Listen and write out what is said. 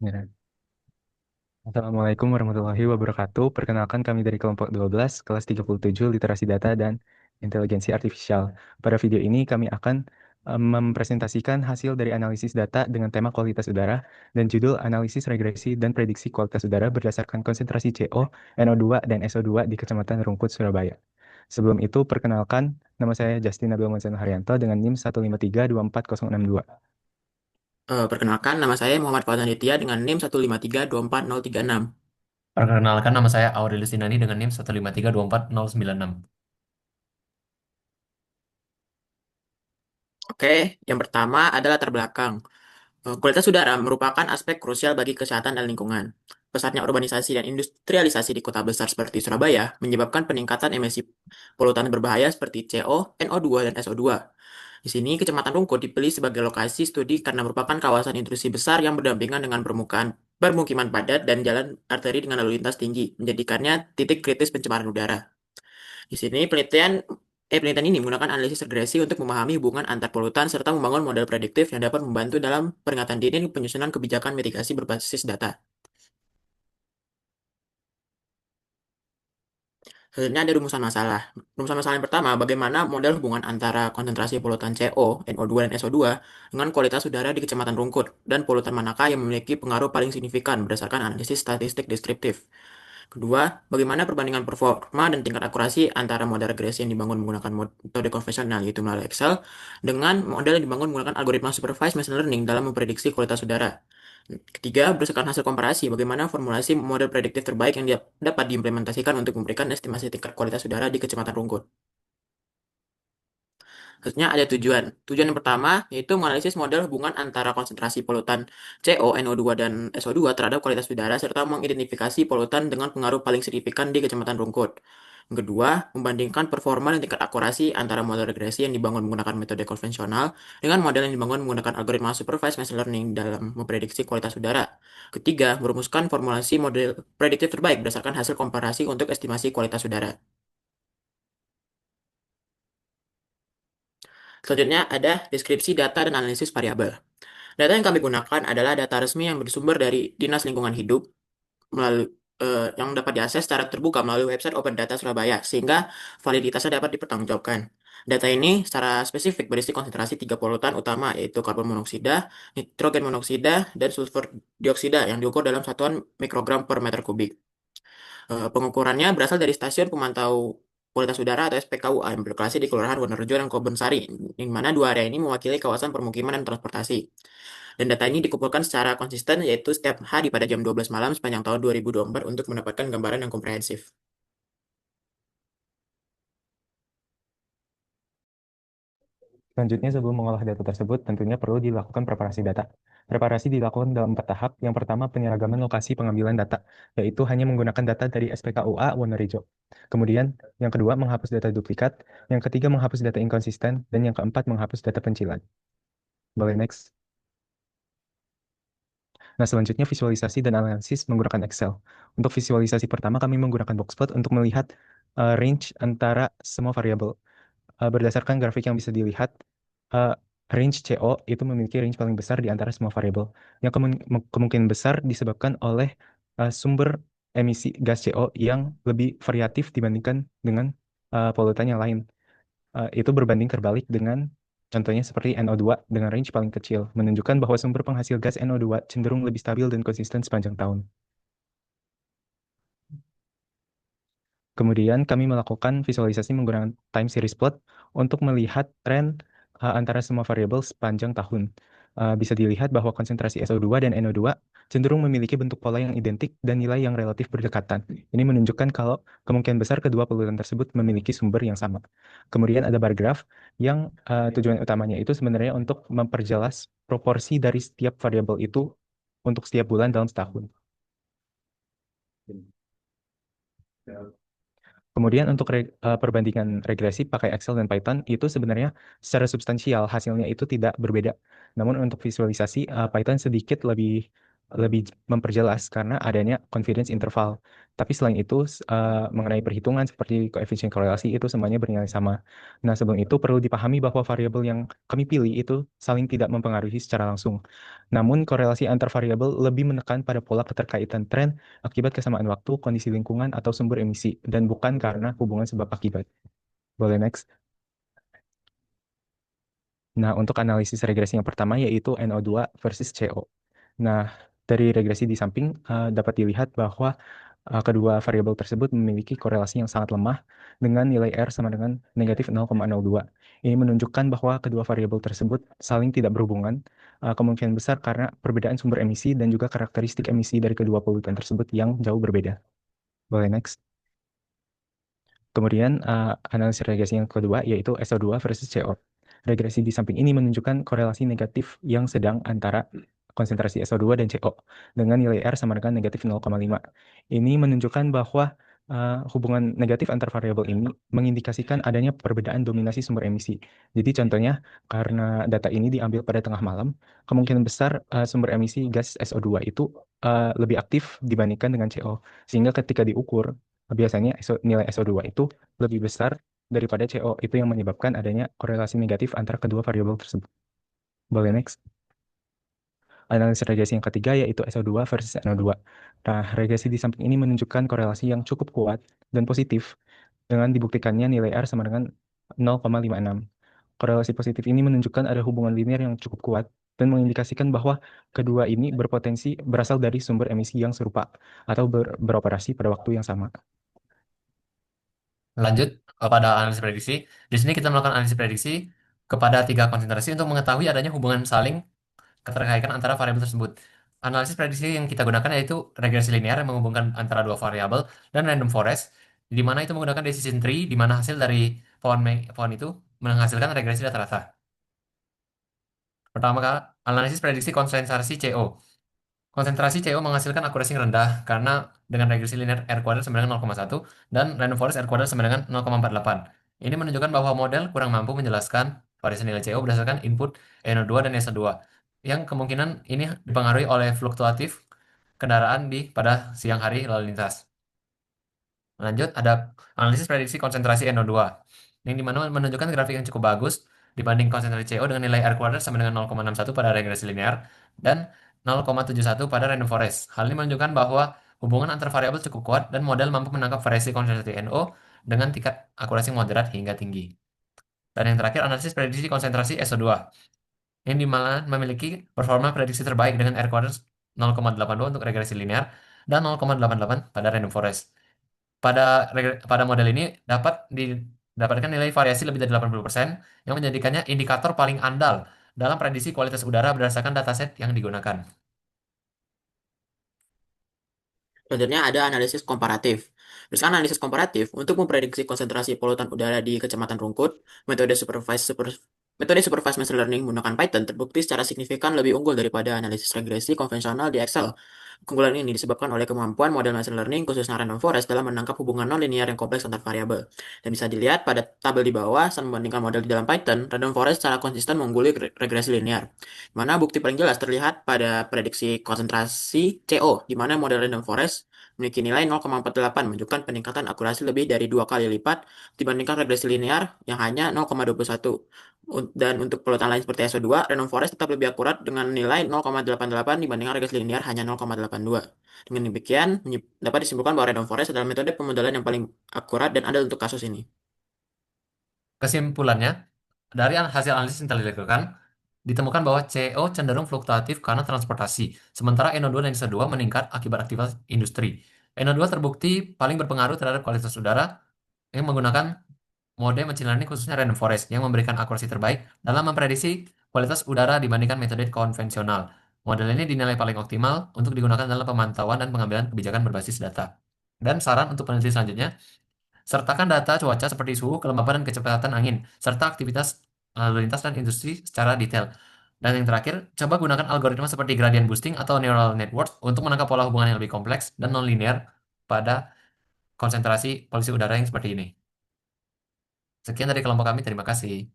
Ya. Assalamualaikum warahmatullahi wabarakatuh. Perkenalkan kami dari kelompok 12, kelas 37, Literasi Data dan Inteligensi Artifisial. Pada video ini kami akan mempresentasikan hasil dari analisis data dengan tema kualitas udara dan judul analisis regresi dan prediksi kualitas udara berdasarkan konsentrasi CO, NO2, dan SO2 di Kecamatan Rungkut, Surabaya. Sebelum itu, perkenalkan, nama saya Justin Nabil Monsen Haryanto dengan NIM 153246062. Perkenalkan, nama saya Muhammad Fauzan Ditya dengan NIM 153246036. Perkenalkan nama saya Aurelius Sinani dengan NIM 153249096. Oke, yang pertama adalah latar belakang. Kualitas udara merupakan aspek krusial bagi kesehatan dan lingkungan. Pesatnya urbanisasi dan industrialisasi di kota besar seperti Surabaya menyebabkan peningkatan emisi polutan berbahaya seperti CO, NO2, dan SO2. Di sini, Kecamatan Rungkut dipilih sebagai lokasi studi karena merupakan kawasan industri besar yang berdampingan dengan permukiman padat dan jalan arteri dengan lalu lintas tinggi, menjadikannya titik kritis pencemaran udara. Di sini penelitian ini menggunakan analisis regresi untuk memahami hubungan antar polutan serta membangun model prediktif yang dapat membantu dalam peringatan dini dan penyusunan kebijakan mitigasi berbasis data. Selanjutnya ada rumusan masalah. Rumusan masalah yang pertama, bagaimana model hubungan antara konsentrasi polutan CO, NO2, dan SO2 dengan kualitas udara di Kecamatan Rungkut, dan polutan manakah yang memiliki pengaruh paling signifikan berdasarkan analisis statistik deskriptif. Kedua, bagaimana perbandingan performa dan tingkat akurasi antara model regresi yang dibangun menggunakan metode konvensional, yaitu melalui Excel, dengan model yang dibangun menggunakan algoritma supervised machine learning dalam memprediksi kualitas udara. Ketiga, berdasarkan hasil komparasi, bagaimana formulasi model prediktif terbaik yang dapat diimplementasikan untuk memberikan estimasi tingkat kualitas udara di Kecamatan Rungkut. Selanjutnya ada tujuan. Tujuan yang pertama yaitu menganalisis model hubungan antara konsentrasi polutan CO, NO2, dan SO2 terhadap kualitas udara serta mengidentifikasi polutan dengan pengaruh paling signifikan di Kecamatan Rungkut. Yang kedua, membandingkan performa dan tingkat akurasi antara model regresi yang dibangun menggunakan metode konvensional dengan model yang dibangun menggunakan algoritma supervised machine learning dalam memprediksi kualitas udara. Ketiga, merumuskan formulasi model prediktif terbaik berdasarkan hasil komparasi untuk estimasi kualitas udara. Selanjutnya ada deskripsi data dan analisis variabel. Data yang kami gunakan adalah data resmi yang bersumber dari Dinas Lingkungan Hidup melalui yang dapat diakses secara terbuka melalui website Open Data Surabaya, sehingga validitasnya dapat dipertanggungjawabkan. Data ini secara spesifik berisi konsentrasi tiga polutan utama, yaitu karbon monoksida, nitrogen monoksida, dan sulfur dioksida yang diukur dalam satuan mikrogram per meter kubik. Pengukurannya berasal dari Stasiun Pemantau Kualitas Udara atau SPKUA yang berlokasi di Kelurahan Wonorejo dan Kebonsari, di mana dua area ini mewakili kawasan permukiman dan transportasi. Dan data ini dikumpulkan secara konsisten yaitu setiap hari pada jam 12 malam sepanjang tahun 2024 untuk mendapatkan gambaran yang komprehensif. Selanjutnya, sebelum mengolah data tersebut, tentunya perlu dilakukan preparasi data. Preparasi dilakukan dalam 4 tahap. Yang pertama, penyeragaman lokasi pengambilan data, yaitu hanya menggunakan data dari SPKUA Wonorejo. Kemudian, yang kedua, menghapus data duplikat. Yang ketiga, menghapus data inkonsisten. Dan yang keempat, menghapus data pencilan. Boleh next. Nah, selanjutnya visualisasi dan analisis menggunakan Excel. Untuk visualisasi pertama, kami menggunakan boxplot untuk melihat range antara semua variabel. Berdasarkan grafik yang bisa dilihat, uh, range CO itu memiliki range paling besar di antara semua variabel, yang kemungkinan besar disebabkan oleh sumber emisi gas CO yang lebih variatif dibandingkan dengan polutan yang lain. Itu berbanding terbalik dengan contohnya seperti NO2 dengan range paling kecil, menunjukkan bahwa sumber penghasil gas NO2 cenderung lebih stabil dan konsisten sepanjang tahun. Kemudian kami melakukan visualisasi menggunakan time series plot untuk melihat tren antara semua variabel sepanjang tahun. Bisa dilihat bahwa konsentrasi SO2 dan NO2 cenderung memiliki bentuk pola yang identik dan nilai yang relatif berdekatan. Ini menunjukkan kalau kemungkinan besar kedua polutan tersebut memiliki sumber yang sama. Kemudian ada bar graph yang tujuan utamanya itu sebenarnya untuk memperjelas proporsi dari setiap variabel itu untuk setiap bulan dalam setahun. Kemudian untuk perbandingan regresi pakai Excel dan Python itu sebenarnya secara substansial hasilnya itu tidak berbeda. Namun untuk visualisasi Python sedikit lebih lebih memperjelas karena adanya confidence interval. Tapi selain itu, mengenai perhitungan seperti koefisien korelasi itu semuanya bernilai sama. Nah, sebelum itu perlu dipahami bahwa variabel yang kami pilih itu saling tidak mempengaruhi secara langsung. Namun, korelasi antar variabel lebih menekan pada pola keterkaitan tren akibat kesamaan waktu, kondisi lingkungan, atau sumber emisi, dan bukan karena hubungan sebab akibat. Boleh next. Nah, untuk analisis regresi yang pertama yaitu NO2 versus CO. Nah, dari regresi di samping dapat dilihat bahwa kedua variabel tersebut memiliki korelasi yang sangat lemah dengan nilai R sama dengan negatif 0,02. Ini menunjukkan bahwa kedua variabel tersebut saling tidak berhubungan, kemungkinan besar karena perbedaan sumber emisi dan juga karakteristik emisi dari kedua polutan tersebut yang jauh berbeda. Boleh next. Kemudian analisis regresi yang kedua yaitu SO2 versus CO. Regresi di samping ini menunjukkan korelasi negatif yang sedang antara konsentrasi SO2 dan CO dengan nilai R sama dengan negatif 0,5. Ini menunjukkan bahwa hubungan negatif antar variabel ini mengindikasikan adanya perbedaan dominasi sumber emisi. Jadi contohnya karena data ini diambil pada tengah malam, kemungkinan besar sumber emisi gas SO2 itu lebih aktif dibandingkan dengan CO. Sehingga ketika diukur biasanya nilai SO2 itu lebih besar daripada CO. Itu yang menyebabkan adanya korelasi negatif antara kedua variabel tersebut. Boleh next. Analisis regresi yang ketiga yaitu SO2 versus NO2. Nah, regresi di samping ini menunjukkan korelasi yang cukup kuat dan positif dengan dibuktikannya nilai R sama dengan 0,56. Korelasi positif ini menunjukkan ada hubungan linear yang cukup kuat dan mengindikasikan bahwa kedua ini berpotensi berasal dari sumber emisi yang serupa atau beroperasi pada waktu yang sama. Lanjut pada analisis prediksi. Di sini kita melakukan analisis prediksi kepada tiga konsentrasi untuk mengetahui adanya hubungan saling keterkaitan antara variabel tersebut. Analisis prediksi yang kita gunakan yaitu regresi linear yang menghubungkan antara dua variabel dan random forest, di mana itu menggunakan decision tree, di mana hasil dari pohon itu menghasilkan regresi rata-rata. Pertama kali, analisis prediksi konsentrasi CO. Konsentrasi CO menghasilkan akurasi yang rendah karena dengan regresi linear R kuadrat sama dengan 0,1 dan random forest R kuadrat sama dengan 0,48. Ini menunjukkan bahwa model kurang mampu menjelaskan variasi nilai CO berdasarkan input NO2 dan SO2 yang kemungkinan ini dipengaruhi oleh fluktuatif kendaraan pada siang hari lalu lintas. Lanjut, ada analisis prediksi konsentrasi NO2 yang dimana menunjukkan grafik yang cukup bagus dibanding konsentrasi CO dengan nilai R kuadrat sama dengan 0,61 pada regresi linear dan 0,71 pada random forest. Hal ini menunjukkan bahwa hubungan antar variabel cukup kuat dan model mampu menangkap variasi konsentrasi NO dengan tingkat akurasi moderat hingga tinggi. Dan yang terakhir, analisis prediksi konsentrasi SO2 yang dimana memiliki performa prediksi terbaik dengan R kuadrat 0,82 untuk regresi linear dan 0,88 pada random forest. Pada model ini dapat didapatkan nilai variasi lebih dari 80% yang menjadikannya indikator paling andal dalam prediksi kualitas udara berdasarkan dataset yang digunakan. Selanjutnya ada analisis komparatif. Berdasarkan analisis komparatif, untuk memprediksi konsentrasi polutan udara di Kecamatan Rungkut, metode supervised machine learning menggunakan Python terbukti secara signifikan lebih unggul daripada analisis regresi konvensional di Excel. Keunggulan ini disebabkan oleh kemampuan model machine learning khususnya random forest dalam menangkap hubungan non-linear yang kompleks antar variabel. Dan bisa dilihat pada tabel di bawah, saat membandingkan model di dalam Python, random forest secara konsisten mengungguli regresi linear. Mana bukti paling jelas terlihat pada prediksi konsentrasi CO, di mana model random forest memiliki nilai 0,48, menunjukkan peningkatan akurasi lebih dari 2 kali lipat dibandingkan regresi linear yang hanya 0,21. Dan untuk polutan lain seperti SO2, random forest tetap lebih akurat dengan nilai 0,88 dibandingkan regresi linear hanya 0,82. Dengan demikian, dapat disimpulkan bahwa random forest adalah metode pemodelan yang paling akurat dan adil untuk kasus ini. Kesimpulannya, dari hasil analisis yang telah dilakukan, ditemukan bahwa CO cenderung fluktuatif karena transportasi, sementara NO2 dan SO2 meningkat akibat aktivitas industri. NO2 terbukti paling berpengaruh terhadap kualitas udara yang menggunakan mode machine learning khususnya random forest yang memberikan akurasi terbaik dalam memprediksi kualitas udara dibandingkan metode konvensional. Model ini dinilai paling optimal untuk digunakan dalam pemantauan dan pengambilan kebijakan berbasis data. Dan saran untuk peneliti selanjutnya, sertakan data cuaca seperti suhu, kelembapan, dan kecepatan angin, serta aktivitas lalu lintas dan industri secara detail. Dan yang terakhir, coba gunakan algoritma seperti gradient boosting atau neural network untuk menangkap pola hubungan yang lebih kompleks dan non-linear pada konsentrasi polusi udara yang seperti ini. Sekian dari kelompok kami, terima kasih.